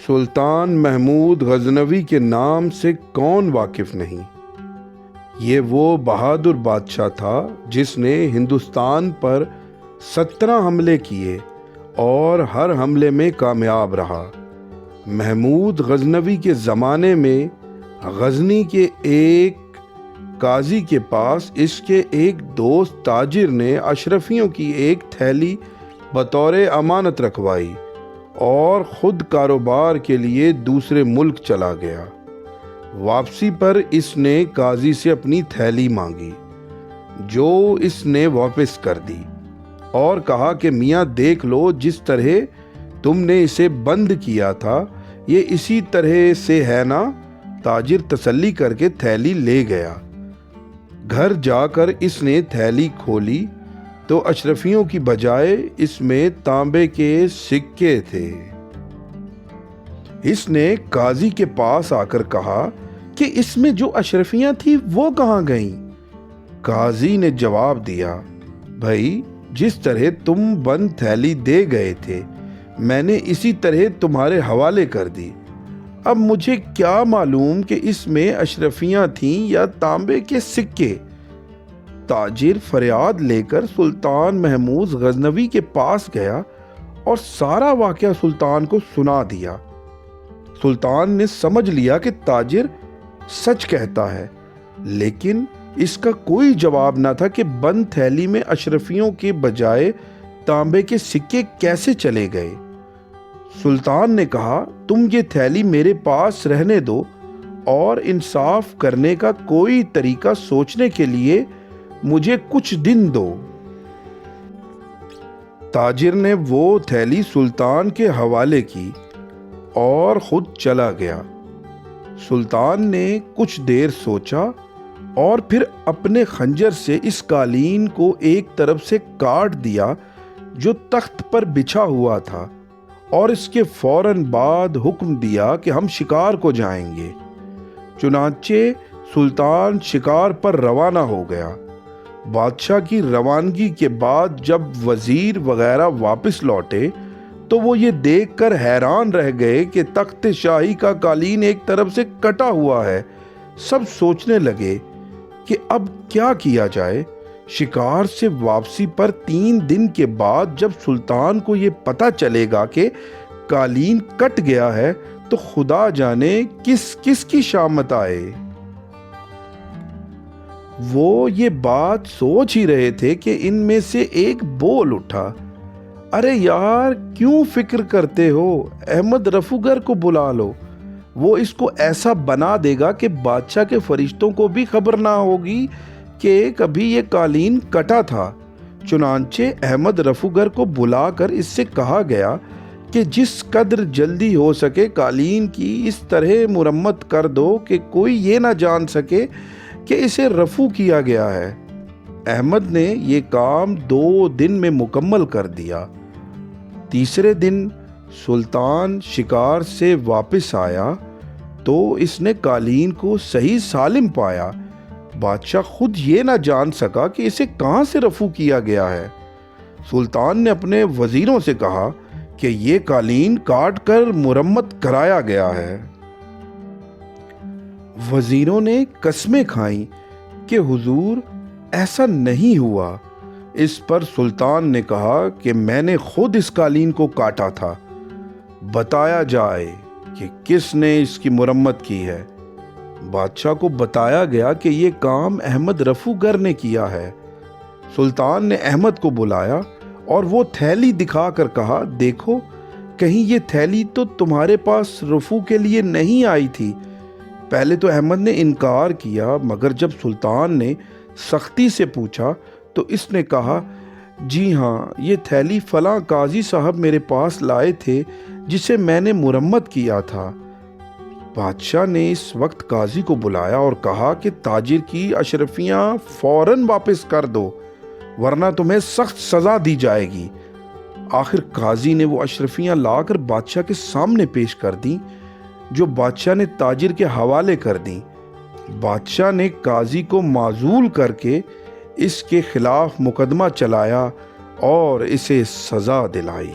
سلطان محمود غزنوی کے نام سے کون واقف نہیں؟ یہ وہ بہادر بادشاہ تھا جس نے ہندوستان پر 17 حملے کیے اور ہر حملے میں کامیاب رہا۔ محمود غزنوی کے زمانے میں غزنی کے ایک قاضی کے پاس اس کے ایک دوست تاجر نے اشرفیوں کی ایک تھیلی بطور امانت رکھوائی اور خود کاروبار کے لیے دوسرے ملک چلا گیا۔ واپسی پر اس نے قاضی سے اپنی تھیلی مانگی، جو اس نے واپس کر دی اور کہا کہ میاں دیکھ لو، جس طرح تم نے اسے بند کیا تھا یہ اسی طرح سے ہے نا؟ تاجر تسلی کر کے تھیلی لے گیا۔ گھر جا کر اس نے تھیلی کھولی تو اشرفیوں کی بجائے اس میں تانبے کے سکے تھے۔ اس نے قاضی کے پاس آ کر کہا کہ اس میں جو اشرفیاں تھیں وہ کہاں گئیں؟ قاضی نے جواب دیا، بھائی جس طرح تم بند تھیلی دے گئے تھے میں نے اسی طرح تمہارے حوالے کر دی۔ اب مجھے کیا معلوم کہ اس میں اشرفیاں تھیں یا تانبے کے سکے؟ تاجر فریاد لے کر سلطان محمود غزنوی کے پاس گیا اور سارا واقعہ سلطان کو سنا دیا۔ سلطان نے سمجھ لیا کہ تاجر سچ کہتا ہے، لیکن اس کا کوئی جواب نہ تھا کہ بند تھیلی میں اشرفیوں کے بجائے تانبے کے سکے کیسے چلے گئے۔ سلطان نے کہا، تم یہ تھیلی میرے پاس رہنے دو اور انصاف کرنے کا کوئی طریقہ سوچنے کے لیے مجھے کچھ دن دو۔ تاجر نے وہ تھیلی سلطان کے حوالے کی اور خود چلا گیا۔ سلطان نے کچھ دیر سوچا اور پھر اپنے خنجر سے اس قالین کو ایک طرف سے کاٹ دیا جو تخت پر بچھا ہوا تھا، اور اس کے فوراً بعد حکم دیا کہ ہم شکار کو جائیں گے۔ چنانچہ سلطان شکار پر روانہ ہو گیا۔ بادشاہ کی روانگی کے بعد جب وزیر وغیرہ واپس لوٹے تو وہ یہ دیکھ کر حیران رہ گئے کہ تخت شاہی کا قالین ایک طرف سے کٹا ہوا ہے۔ سب سوچنے لگے کہ اب کیا کیا جائے۔ شکار سے واپسی پر 3 دن کے بعد جب سلطان کو یہ پتہ چلے گا کہ قالین کٹ گیا ہے تو خدا جانے کس کی شامت آئے۔ وہ یہ بات سوچ ہی رہے تھے کہ ان میں سے ایک بول اٹھا، ارے یار کیوں فکر کرتے ہو، احمد رفوگر کو بلا لو، وہ اس کو ایسا بنا دے گا کہ بادشاہ کے فرشتوں کو بھی خبر نہ ہوگی کہ کبھی یہ قالین کٹا تھا۔ چنانچہ احمد رفوگر کو بلا کر اس سے کہا گیا کہ جس قدر جلدی ہو سکے قالین کی اس طرح مرمت کر دو کہ کوئی یہ نہ جان سکے کہ اسے رفو کیا گیا ہے۔ احمد نے یہ کام 2 دن میں مکمل کر دیا۔ تیسرے دن سلطان شکار سے واپس آیا تو اس نے قالین کو صحیح سالم پایا۔ بادشاہ خود یہ نہ جان سکا کہ اسے کہاں سے رفو کیا گیا ہے۔ سلطان نے اپنے وزیروں سے کہا کہ یہ قالین کاٹ کر مرمت کرایا گیا ہے۔ وزیروں نے قسمیں کھائیں کہ حضور ایسا نہیں ہوا۔ اس پر سلطان نے کہا کہ میں نے خود اس قالین کو کاٹا تھا، بتایا جائے کہ کس نے اس کی مرمت کی ہے۔ بادشاہ کو بتایا گیا کہ یہ کام احمد رفوگر نے کیا ہے۔ سلطان نے احمد کو بلایا اور وہ تھیلی دکھا کر کہا، دیکھو کہیں یہ تھیلی تو تمہارے پاس رفو کے لیے نہیں آئی تھی۔ پہلے تو احمد نے انکار کیا، مگر جب سلطان نے سختی سے پوچھا تو اس نے کہا، جی ہاں یہ تھیلی فلاں قاضی صاحب میرے پاس لائے تھے جسے میں نے مرمت کیا تھا۔ بادشاہ نے اس وقت قاضی کو بلایا اور کہا کہ تاجر کی اشرفیاں فوراً واپس کر دو ورنہ تمہیں سخت سزا دی جائے گی۔ آخر قاضی نے وہ اشرفیاں لا کر بادشاہ کے سامنے پیش کر دیں، جو بادشاہ نے تاجر کے حوالے کر دیں۔ بادشاہ نے قاضی کو معزول کر کے اس کے خلاف مقدمہ چلایا اور اسے سزا دلائی۔